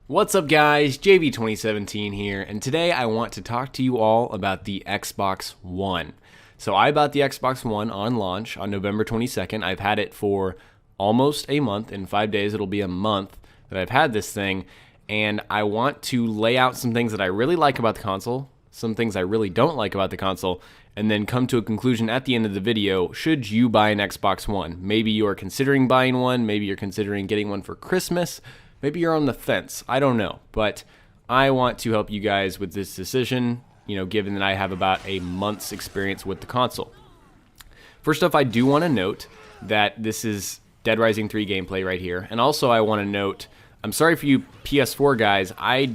What's up guys, JV2017 here, and today I want to talk to you all about the Xbox One. So I bought the Xbox One on launch on November 22nd. I've had it for almost a month. In 5 days it'll be a month that I've had this thing, and I want to lay out some things that I really like about the console, some things I really don't like about the console, and then come to a conclusion at the end of the video. Should you buy an Xbox One? Maybe you are considering buying one, maybe you're considering getting one for Christmas, maybe you're on the fence, I don't know. But I want to help you guys with this decision, given that I have about a month's experience with the console. First off, I do want to note that this is Dead Rising 3 gameplay right here. And also I want to note, I'm sorry for you PS4 guys, I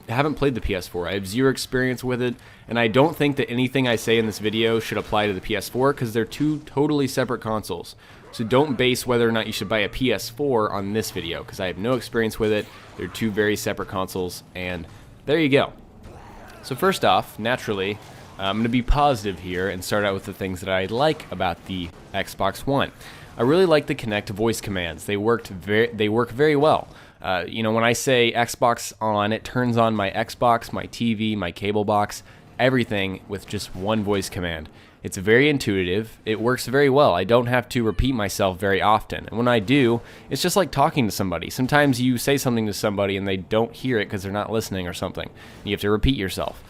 haven't played the PS4. I have zero experience with it, and I don't think that anything I say in this video should apply to the PS4 because they're two totally separate consoles. So don't base whether or not you should buy a PS4 on this video because I have no experience with it. They're two very separate consoles, and there you go. So first off, naturally, I'm going to be positive here and start out with the things that I like about the Xbox One. I really like the Kinect voice commands. They work very well. When I say Xbox on, it turns on my Xbox, my TV, my cable box, everything with just one voice command. It's very intuitive. It works very well. I don't have to repeat myself very often. And when I do, it's just like talking to somebody. Sometimes you say something to somebody and they don't hear it because they're not listening or something. You have to repeat yourself.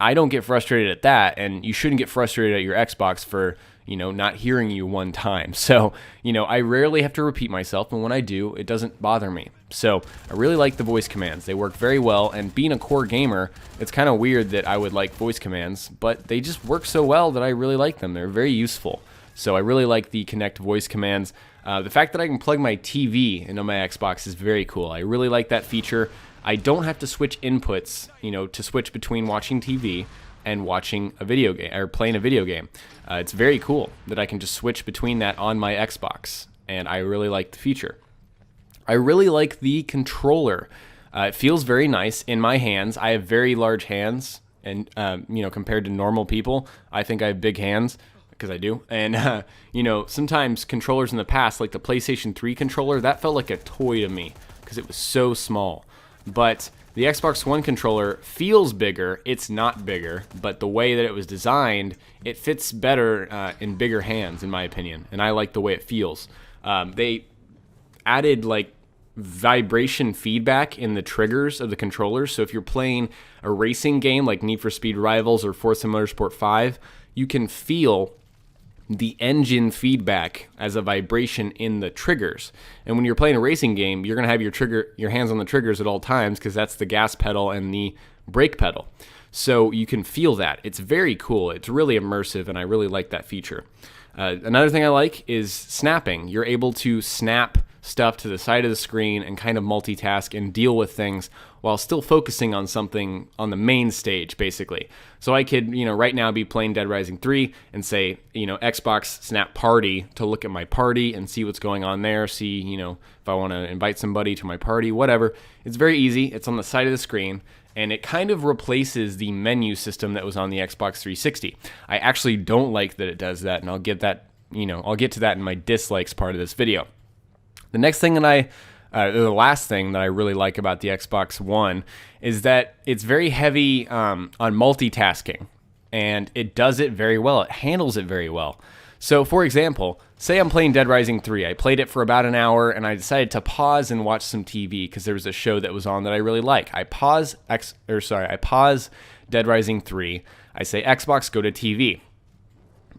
I don't get frustrated at that, and you shouldn't get frustrated at your Xbox for not hearing you one time. So, I rarely have to repeat myself, and when I do, it doesn't bother me. So, I really like the voice commands. They work very well, and being a core gamer, it's kind of weird that I would like voice commands, but they just work so well that I really like them. They're very useful. So, I really like the Kinect voice commands. The fact that I can plug my TV into my Xbox is very cool. I really like that feature. I don't have to switch inputs, to switch between watching TV and watching a video game or playing a video game. It's very cool that I can just switch between that on my Xbox, and I really like the feature. I really like the controller. It feels very nice in my hands. I have very large hands, and compared to normal people, I think I have big hands because I do. And sometimes controllers in the past, like the PlayStation 3 controller, that felt like a toy to me because it was so small. But the Xbox One controller feels bigger. It's not bigger, but the way that it was designed, it fits better in bigger hands, in my opinion, and I like the way it feels. They added vibration feedback in the triggers of the controllers, so if you're playing a racing game like Need for Speed Rivals or Forza Motorsport 5, you can feel the engine feedback as a vibration in the triggers. And when you're playing a racing game, you're going to have your hands on the triggers at all times because that's the gas pedal and the brake pedal. So you can feel that. It's very cool. It's really immersive, and I really like that feature. Another thing I like is snapping. You're able to snap stuff to the side of the screen and kind of multitask and deal with things while still focusing on something on the main stage, basically. So I could, right now be playing Dead Rising 3 and say, Xbox Snap Party to look at my party and see what's going on there, see, if I want to invite somebody to my party, whatever. It's very easy. It's on the side of the screen, and it kind of replaces the menu system that was on the Xbox 360. I actually don't like that it does that, and I'll get to that in my dislikes part of this video. The next thing that the last thing that I really like about the Xbox One is that it's very heavy on multitasking, and it does it very well. It handles it very well. So, for example, say I'm playing Dead Rising 3. I played it for about an hour, and I decided to pause and watch some TV because there was a show that was on that I really like. I pause Dead Rising 3. I say, Xbox, go to TV.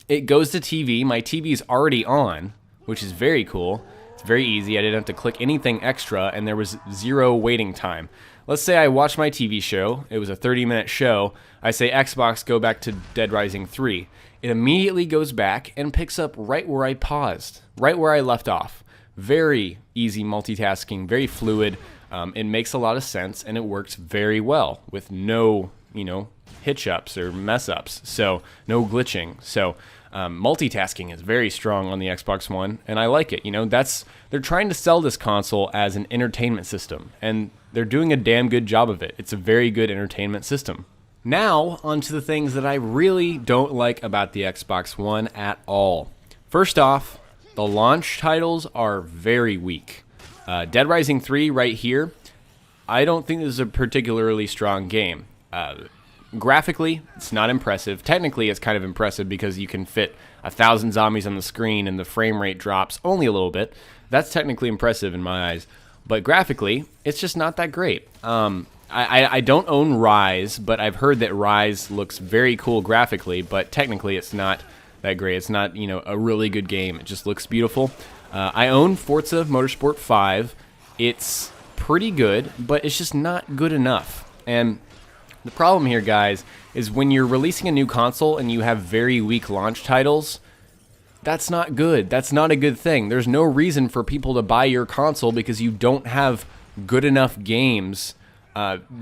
It goes to TV. My TV's already on, which is very cool. Very easy. I didn't have to click anything extra, and there was zero waiting time. Let's say I watched my TV show. It was a 30-minute show. I say, Xbox, go back to Dead Rising 3. It immediately goes back and picks up right where I paused, right where I left off. Very easy multitasking, very fluid. It makes a lot of sense, and it works very well with no, hitch-ups or mess-ups, so no glitching. So multitasking is very strong on the Xbox One, and I like it. They're trying to sell this console as an entertainment system, and they're doing a damn good job of it. It's a very good entertainment system. Now, onto the things that I really don't like about the Xbox One at all. First off, the launch titles are very weak. Dead Rising 3 right here, I don't think this is a particularly strong game. Graphically, it's not impressive. Technically, it's kind of impressive because you can fit 1,000 zombies on the screen and the frame rate drops only a little bit. That's technically impressive in my eyes. But graphically, it's just not that great. I don't own Rise, but I've heard that Rise looks very cool graphically, but technically it's not that great. It's not, a really good game. It just looks beautiful. I own Forza Motorsport 5. It's pretty good, but it's just not good enough. And the problem here, guys, is when you're releasing a new console and you have very weak launch titles, that's not good. That's not a good thing. There's no reason for people to buy your console because you don't have good enough games.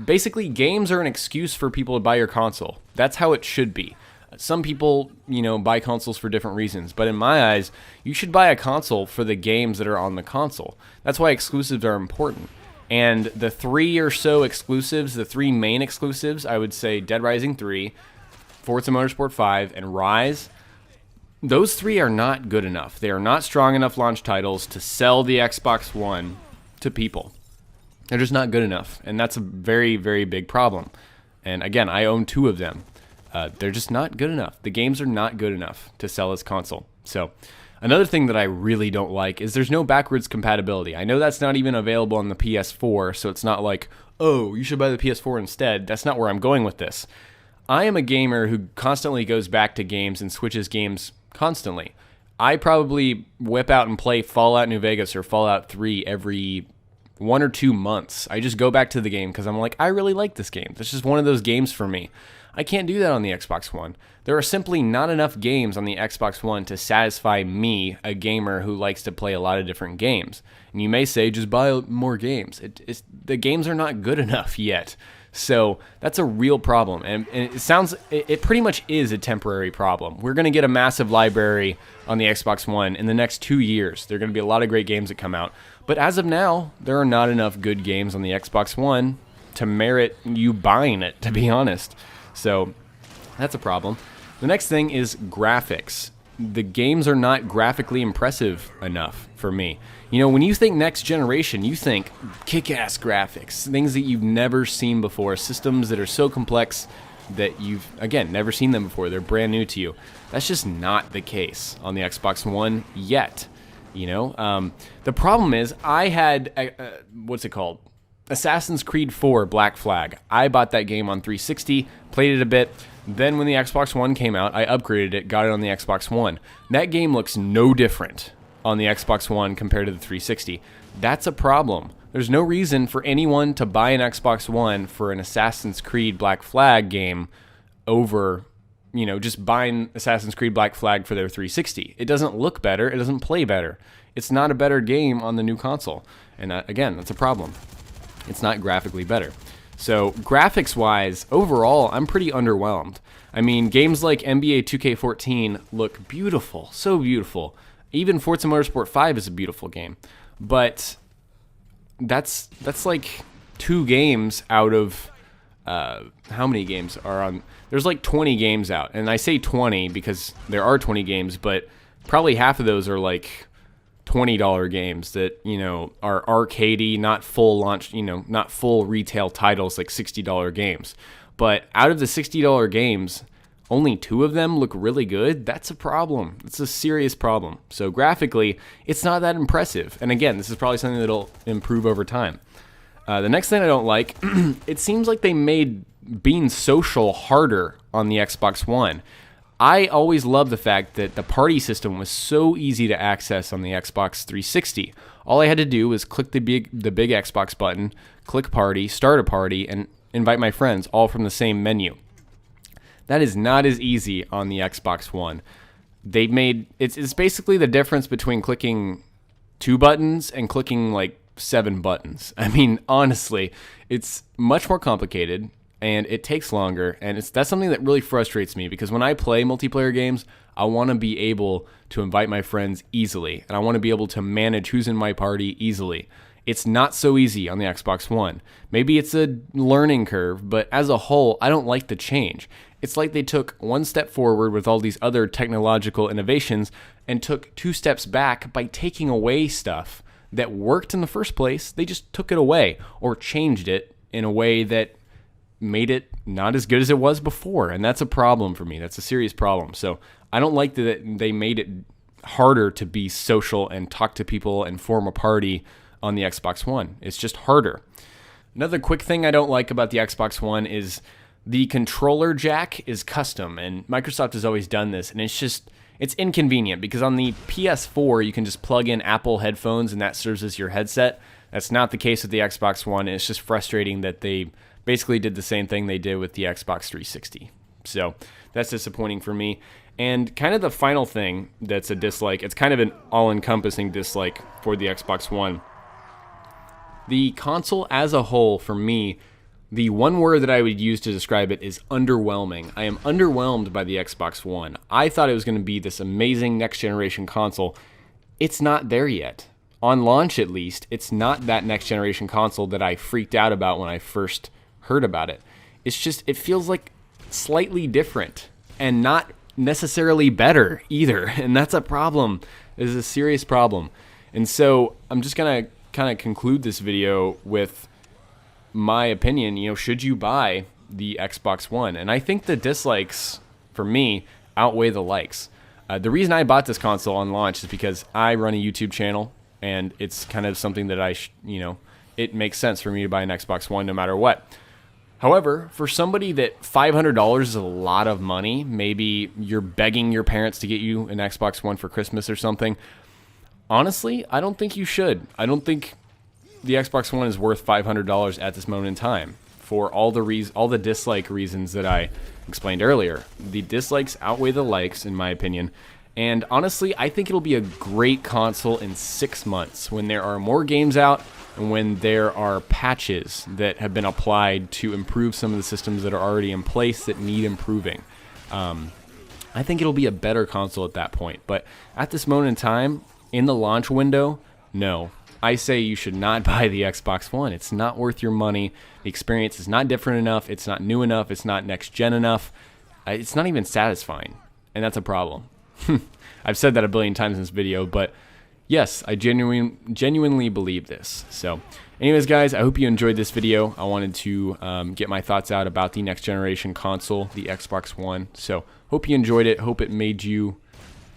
Basically, games are an excuse for people to buy your console. That's how it should be. Some people, buy consoles for different reasons, but in my eyes, you should buy a console for the games that are on the console. That's why exclusives are important. And the 3 or so exclusives, the 3 main exclusives, I would say Dead Rising 3, Forza Motorsport 5, and Rise, those 3 are not good enough. They are not strong enough launch titles to sell the Xbox One to people. They're just not good enough, and that's a very, very big problem. And again, I own 2 of them. They're just not good enough. The games are not good enough to sell as console. So another thing that I really don't like is there's no backwards compatibility. I know that's not even available on the PS4, so it's not like, oh, you should buy the PS4 instead. That's not where I'm going with this. I am a gamer who constantly goes back to games and switches games constantly. I probably whip out and play Fallout New Vegas or Fallout 3 every 1 or 2 months. I just go back to the game because I'm like, I really like this game. This is just one of those games for me. I can't do that on the Xbox One. There are simply not enough games on the Xbox One to satisfy me, a gamer who likes to play a lot of different games. And you may say, just buy more games. The games are not good enough yet. So that's a real problem. And it pretty much is a temporary problem. We're going to get a massive library on the Xbox One in the next 2 years. There are going to be a lot of great games that come out. But as of now, there are not enough good games on the Xbox One to merit you buying it, to be honest. So that's a problem. The next thing is graphics. The games are not graphically impressive enough for me. When you think next generation, you think kick-ass graphics, things that you've never seen before, systems that are so complex that you've, again, never seen them before. They're brand new to you. That's just not the case on the Xbox One yet. The problem is I had, what's it called? Assassin's Creed 4 Black Flag. I bought that game on 360, played it a bit. Then when the Xbox One came out, I upgraded it, got it on the Xbox One. That game looks no different on the Xbox One compared to the 360. That's a problem. There's no reason for anyone to buy an Xbox One for an Assassin's Creed Black Flag game over, just buying Assassin's Creed Black Flag for their 360. It doesn't look better. It doesn't play better. It's not a better game on the new console. And again, that's a problem. It's not graphically better. So graphics-wise, overall, I'm pretty underwhelmed. I mean, games like NBA 2K14 look beautiful, so beautiful. Even Forza Motorsport 5 is a beautiful game. But that's like 2 games out of how many games are on? There's like 20 games out. And I say 20 because there are 20 games, but probably half of those are like $20 games that, are arcadey, not full launch, not full retail titles like $60 games. But out of the $60 games, only 2 of them look really good. That's a problem. It's a serious problem. So graphically, it's not that impressive. And again, this is probably something that'll improve over time. The next thing I don't like, it seems like they made being social harder on the Xbox One. I always loved the fact that the party system was so easy to access on the Xbox 360. All I had to do was click the big Xbox button, click party, start a party, and invite my friends, all from the same menu. That is not as easy on the Xbox One. They made it's basically the difference between clicking 2 buttons and clicking like 7 buttons. I mean, honestly, it's much more complicated. And it takes longer, and that's something that really frustrates me because when I play multiplayer games, I want to be able to invite my friends easily, and I want to be able to manage who's in my party easily. It's not so easy on the Xbox One. Maybe it's a learning curve, but as a whole, I don't like the change. It's like they took 1 step forward with all these other technological innovations and took 2 steps back by taking away stuff that worked in the first place. They just took it away or changed it in a way that made it not as good as it was before. And that's a problem for me. That's a serious problem. So I don't like that they made it harder to be social and talk to people and form a party on the Xbox One. It's just harder. Another quick thing I don't like about the Xbox One is the controller jack is custom, and Microsoft has always done this, and it's inconvenient because on the PS4 you can just plug in Apple headphones and that serves as your headset. That's not the case with the Xbox One. It's just frustrating that they basically did the same thing they did with the Xbox 360. So that's disappointing for me. And kind of the final thing that's a dislike, it's kind of an all-encompassing dislike for the Xbox One. The console as a whole, for me, the one word that I would use to describe it is underwhelming. I am underwhelmed by the Xbox One. I thought it was going to be this amazing next-generation console. It's not there yet. On launch, at least, it's not that next-generation console that I freaked out about when I first heard about it. It's just, it feels like slightly different and not necessarily better either. And that's a problem. It is a serious problem. And so I'm just going to kind of conclude this video with my opinion. Should you buy the Xbox One? And I think the dislikes for me outweigh the likes. The reason I bought this console on launch is because I run a YouTube channel, and it's kind of something that it makes sense for me to buy an Xbox One no matter what. However, for somebody that $500 is a lot of money, maybe you're begging your parents to get you an Xbox One for Christmas or something, honestly, I don't think you should. I don't think the Xbox One is worth $500 at this moment in time for all the dislike reasons that I explained earlier. The dislikes outweigh the likes, in my opinion. And honestly, I think it'll be a great console in 6 months when there are more games out and when there are patches that have been applied to improve some of the systems that are already in place that need improving. I think it'll be a better console at that point. But at this moment in time, in the launch window, no. I say you should not buy the Xbox One. It's not worth your money. The experience is not different enough. It's not new enough. It's not next gen enough. It's not even satisfying. And that's a problem. I've said that a billion times in this video, but yes, I genuinely believe this. So anyways, guys, I hope you enjoyed this video. I wanted to get my thoughts out about the next generation console, the Xbox One. So hope you enjoyed it. Hope it made you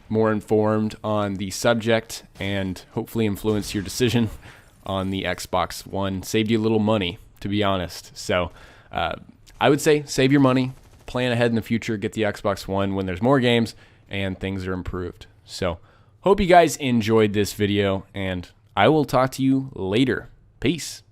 more informed on the subject and hopefully influenced your decision on the Xbox One. Saved you a little money, to be honest. So I would say save your money, plan ahead in the future, get the Xbox One when there's more games and things are improved. So hope you guys enjoyed this video, and I will talk to you later. Peace.